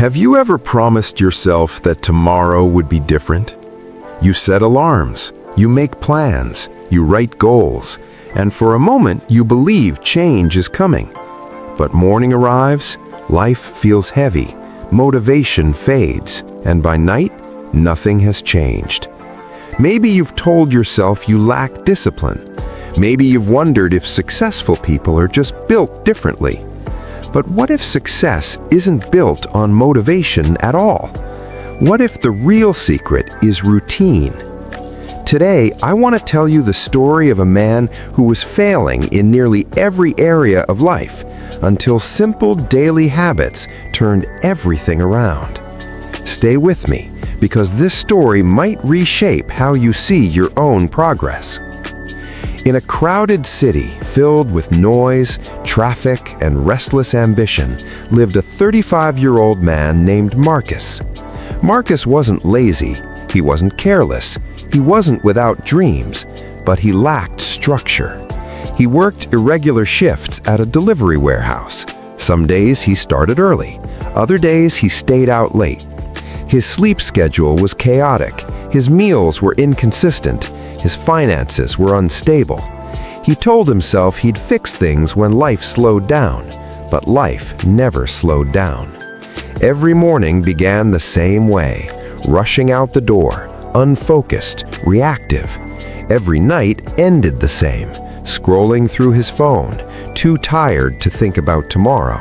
Have you ever promised yourself that tomorrow would be different? You set alarms, you make plans, you write goals, and for a moment you believe change is coming. But morning arrives, life feels heavy, motivation fades, and by night, nothing has changed. Maybe you've told yourself you lack discipline. Maybe you've wondered if successful people are just built differently. But what if success isn't built on motivation at all? What if the real secret is routine? Today, I want to tell you the story of a man who was failing in nearly every area of life until simple daily habits turned everything around. Stay with me, because this story might reshape how you see your own progress. In a crowded city filled with noise, traffic, and restless ambition lived a 35-year-old man named Marcus. Marcus wasn't lazy, he wasn't careless, he wasn't without dreams, but he lacked structure. He worked irregular shifts at a delivery warehouse. Some days he started early, other days he stayed out late. His sleep schedule was chaotic, his meals were inconsistent, his finances were unstable. He told himself he'd fix things when life slowed down, but life never slowed down. Every morning began the same way, rushing out the door, unfocused, reactive. Every night ended the same, scrolling through his phone, too tired to think about tomorrow.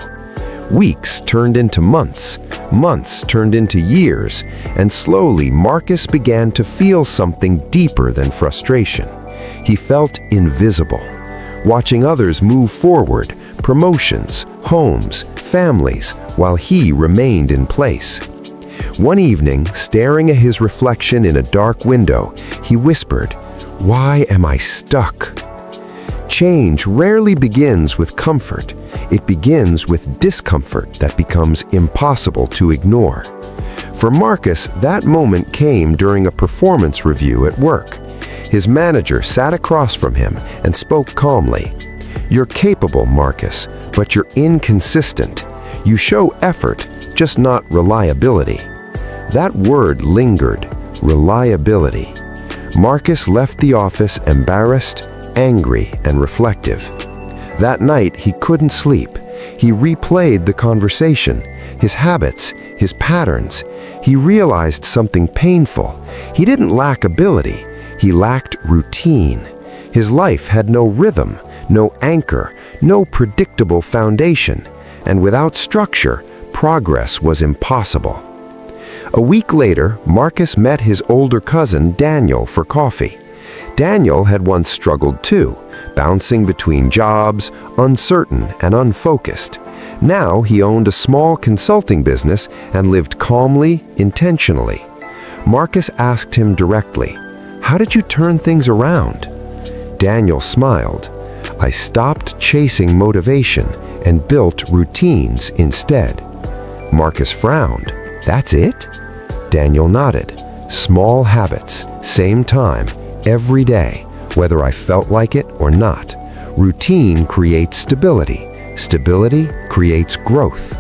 Weeks turned into months, months turned into years, and slowly Marcus began to feel something deeper than frustration. He felt invisible. Watching others move forward, promotions, homes, families, while he remained in place. One evening, staring at his reflection in a dark window, he whispered, "Why am I stuck?" Change rarely begins with comfort. It begins with discomfort that becomes impossible to ignore. For Marcus, that moment came during a performance review at work. His manager sat across from him and spoke calmly. "You're capable, Marcus, but you're inconsistent. You show effort, just not reliability." That word lingered, reliability. Marcus left the office embarrassed, angry, and reflective. That night, he couldn't sleep. He replayed the conversation, his habits, his patterns. He realized something painful. He didn't lack ability. He lacked routine. His life had no rhythm, no anchor, no predictable foundation. And without structure, progress was impossible. A week later, Marcus met his older cousin, Daniel, for coffee. Daniel had once struggled too, bouncing between jobs, uncertain and unfocused. Now he owned a small consulting business and lived calmly, intentionally. Marcus asked him directly, "How did you turn things around?" Daniel smiled. "I stopped chasing motivation and built routines instead." Marcus frowned. "That's it?" Daniel nodded. "Small habits, same time, every day, whether I felt like it or not. Routine creates stability. Stability creates growth."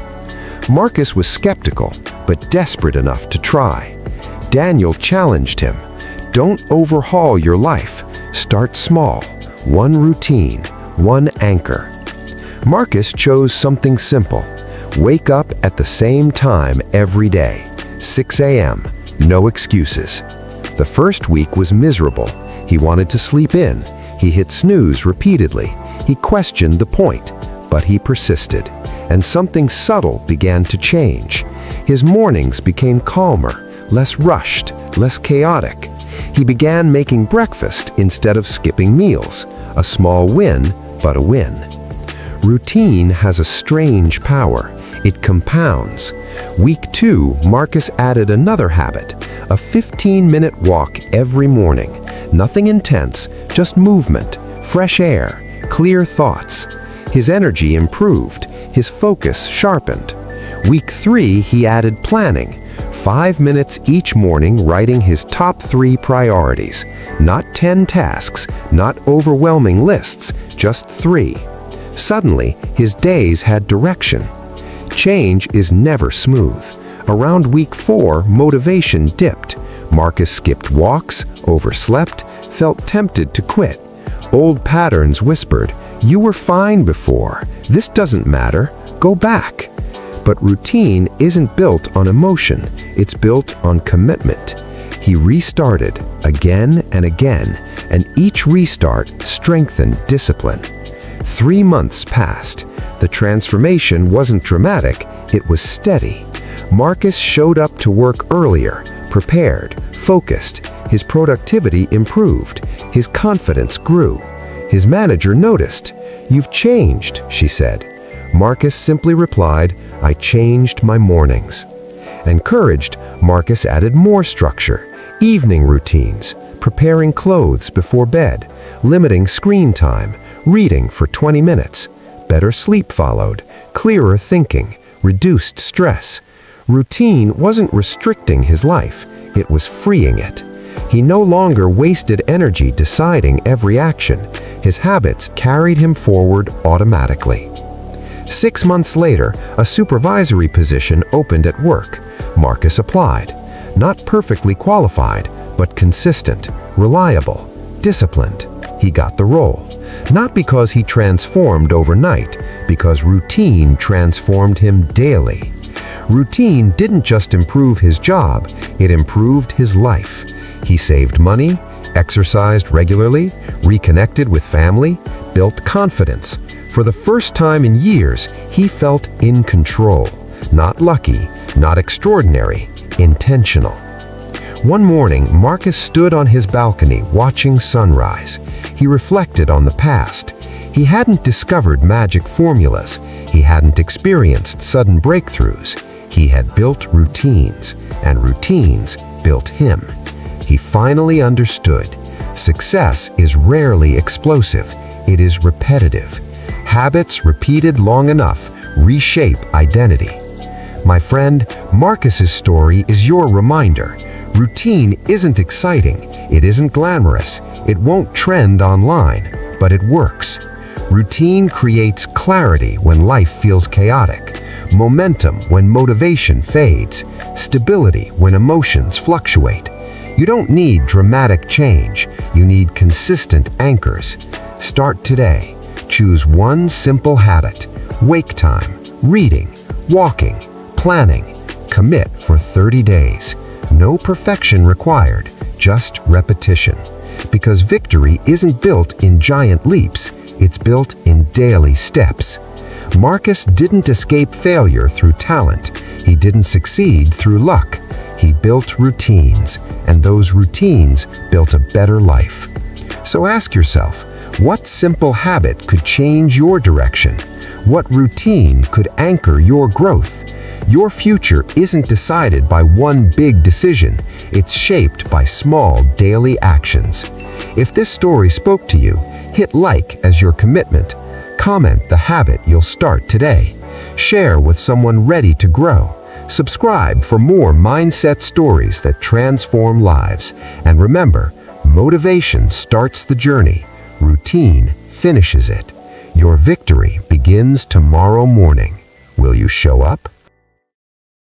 Marcus was skeptical, but desperate enough to try. Daniel challenged him. "Don't overhaul your life. Start small. One routine, one anchor." Marcus chose something simple. Wake up at the same time every day, 6 a.m., no excuses. The first week was miserable. He wanted to sleep in. He hit snooze repeatedly. He questioned the point, but he persisted, and something subtle began to change. His mornings became calmer, less rushed, less chaotic. He began making breakfast instead of skipping meals. A small win, but a win. Routine has a strange power. It compounds. Week 2, Marcus added another habit, a 15-minute walk every morning. Nothing intense, just movement, fresh air, clear thoughts. His energy improved, his focus sharpened. Week 3, he added planning. 5 minutes each morning writing his top 3 priorities. Not 10 tasks, not overwhelming lists, just 3. Suddenly, his days had direction. Change is never smooth. Around week 4, motivation dipped. Marcus skipped walks, overslept, felt tempted to quit. Old patterns whispered, "You were fine before. This doesn't matter. Go back." But routine isn't built on emotion. It's built on commitment. He restarted again and again, and each restart strengthened discipline. 3 months passed. The transformation wasn't dramatic, it was steady. Marcus showed up to work earlier, prepared, focused. His productivity improved. His confidence grew. His manager noticed. "You've changed," she said. Marcus simply replied, "I changed my mornings." Encouraged, Marcus added more structure. Evening routines, preparing clothes before bed, limiting screen time, reading for 20 minutes. Better sleep followed, clearer thinking, reduced stress. Routine wasn't restricting his life, it was freeing it. He no longer wasted energy deciding every action. His habits carried him forward automatically. 6 months later, a supervisory position opened at work. Marcus applied. Not perfectly qualified, but consistent, reliable, disciplined. He got the role. Not because he transformed overnight, because routine transformed him daily. Routine didn't just improve his job, it improved his life. He saved money, exercised regularly, reconnected with family, built confidence. For the first time in years, he felt in control. Not lucky, not extraordinary, intentional. One morning, Marcus stood on his balcony watching sunrise. He reflected on the past. He hadn't discovered magic formulas. He hadn't experienced sudden breakthroughs. He had built routines, and routines built him. He finally understood. Success is rarely explosive. It is repetitive. Habits repeated long enough reshape identity. My friend, Marcus's story is your reminder. Routine isn't exciting, it isn't glamorous, it won't trend online, but it works. Routine creates clarity when life feels chaotic, momentum when motivation fades, stability when emotions fluctuate. You don't need dramatic change, you need consistent anchors. Start today. Choose one simple habit. Wake time, reading, walking, planning. Commit for 30 days. No perfection required, just repetition. Because victory isn't built in giant leaps, it's built in daily steps. Marcus didn't escape failure through talent. He didn't succeed through luck. He built routines, and those routines built a better life. So ask yourself, what simple habit could change your direction? What routine could anchor your growth? Your future isn't decided by one big decision, it's shaped by small daily actions. If this story spoke to you, hit like as your commitment. Comment the habit you'll start today. Share with someone ready to grow. Subscribe for more mindset stories that transform lives. And remember, motivation starts the journey. Routine finishes it. Your victory begins tomorrow morning. Will you show up?